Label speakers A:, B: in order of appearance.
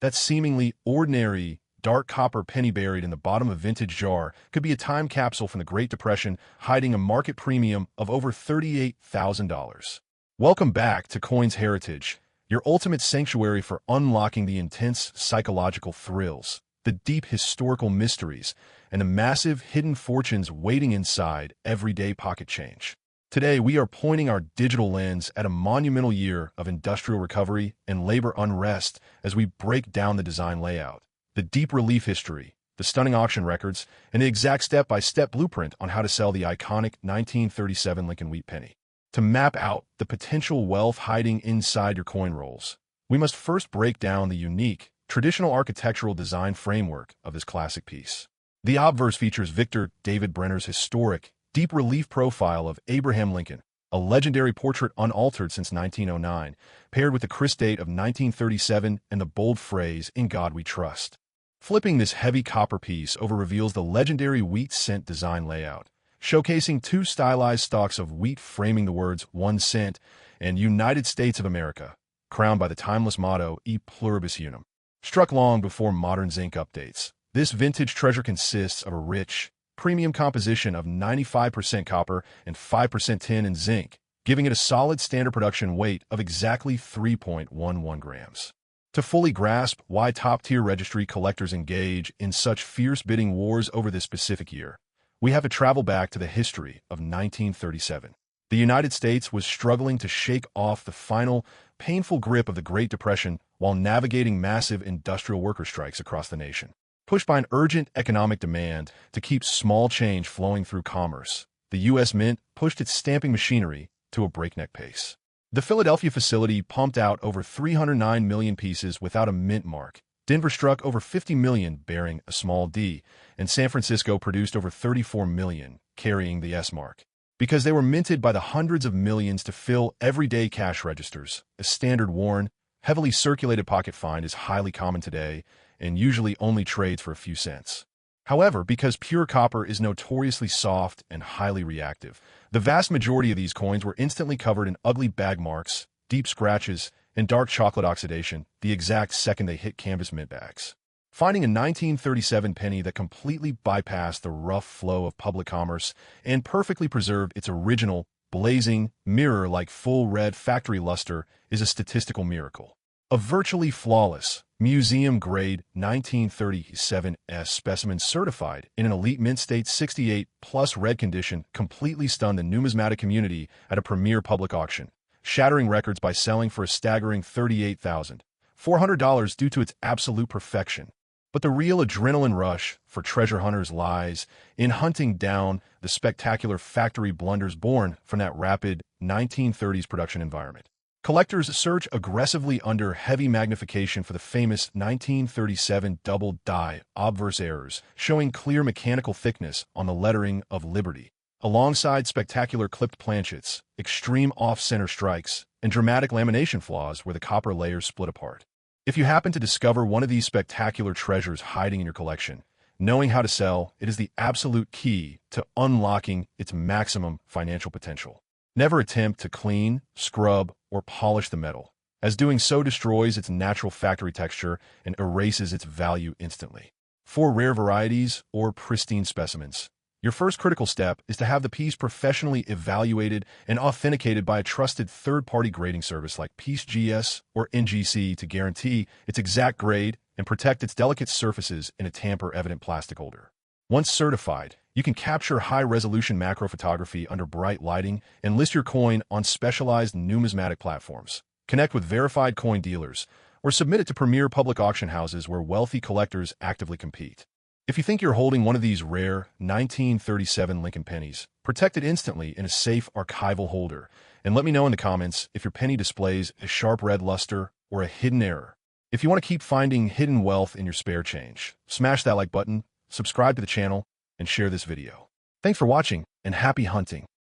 A: That seemingly ordinary, dark copper penny buried in the bottom of a vintage jar could be a time capsule from the Great Depression, hiding a market premium of over $38,000. Welcome back to Coins Heritage, your ultimate sanctuary for unlocking the intense psychological thrills, the deep historical mysteries, and the massive hidden fortunes waiting inside everyday pocket change. Today, we are pointing our digital lens at a monumental year of industrial recovery and labor unrest as we break down the design layout, the deep relief history, the stunning auction records, and the exact step-by-step blueprint on how to sell the iconic 1937 Lincoln Wheat Penny. To map out the potential wealth hiding inside your coin rolls, we must first break down the unique, traditional architectural design framework of this classic piece. The obverse features Victor David Brenner's historic, deep relief profile of Abraham Lincoln, a legendary portrait unaltered since 1909, paired with the crisp date of 1937 and the bold phrase, "In God We Trust." Flipping this heavy copper piece over reveals the legendary wheat cent design layout, showcasing two stylized stalks of wheat framing the words 1 cent and United States of America, crowned by the timeless motto, E Pluribus Unum. Struck long before modern zinc updates, this vintage treasure consists of a rich, premium composition of 95% copper and 5% tin and zinc, giving it a solid standard production weight of exactly 3.11 grams. To fully grasp why top-tier registry collectors engage in such fierce bidding wars over this specific year, we have to travel back to the history of 1937. The United States was struggling to shake off the final, painful grip of the Great Depression while navigating massive industrial worker strikes across the nation. Pushed by an urgent economic demand to keep small change flowing through commerce, the U.S. Mint pushed its stamping machinery to a breakneck pace. The Philadelphia facility pumped out over 309 million pieces without a mint mark. Denver struck over 50 million bearing a small d, and San Francisco produced over 34 million, carrying the S mark. Because they were minted by the hundreds of millions to fill everyday cash registers, a standard worn, heavily circulated pocket find is highly common today and usually only trades for a few cents. However, because pure copper is notoriously soft and highly reactive, the vast majority of these coins were instantly covered in ugly bag marks, deep scratches, and dark chocolate oxidation the exact second they hit canvas mint bags. Finding a 1937 penny that completely bypassed the rough flow of public commerce and perfectly preserved its original, blazing, mirror-like full red factory luster is a statistical miracle. A virtually flawless, museum-grade 1937 specimen certified in an elite mint state 68+ red condition completely stunned the numismatic community at a premier public auction, shattering records by selling for a staggering $38,400 due to its absolute perfection. But the real adrenaline rush for treasure hunters lies in hunting down the spectacular factory blunders born from that rapid 1930s production environment. Collectors search aggressively under heavy magnification for the famous 1937 double die obverse errors, showing clear mechanical thickness on the lettering of Liberty, alongside spectacular clipped planchets, extreme off-center strikes, and dramatic lamination flaws where the copper layers split apart. If you happen to discover one of these spectacular treasures hiding in your collection, knowing how to sell it is the absolute key to unlocking its maximum financial potential. Never attempt to clean, scrub, or polish the metal, as doing so destroys its natural factory texture and erases its value instantly. For rare varieties or pristine specimens, your first critical step is to have the piece professionally evaluated and authenticated by a trusted third-party grading service like PieceGS or NGC to guarantee its exact grade and protect its delicate surfaces in a tamper-evident plastic holder. Once certified, you can capture high-resolution macro photography under bright lighting and list your coin on specialized numismatic platforms. Connect with verified coin dealers or submit it to premier public auction houses where wealthy collectors actively compete. If you think you're holding one of these rare 1937 Lincoln pennies, protect it instantly in a safe archival holder, and let me know in the comments if your penny displays a sharp red luster or a hidden error. If you want to keep finding hidden wealth in your spare change, smash that like button, subscribe to the channel, and share this video. Thanks for watching, and happy hunting!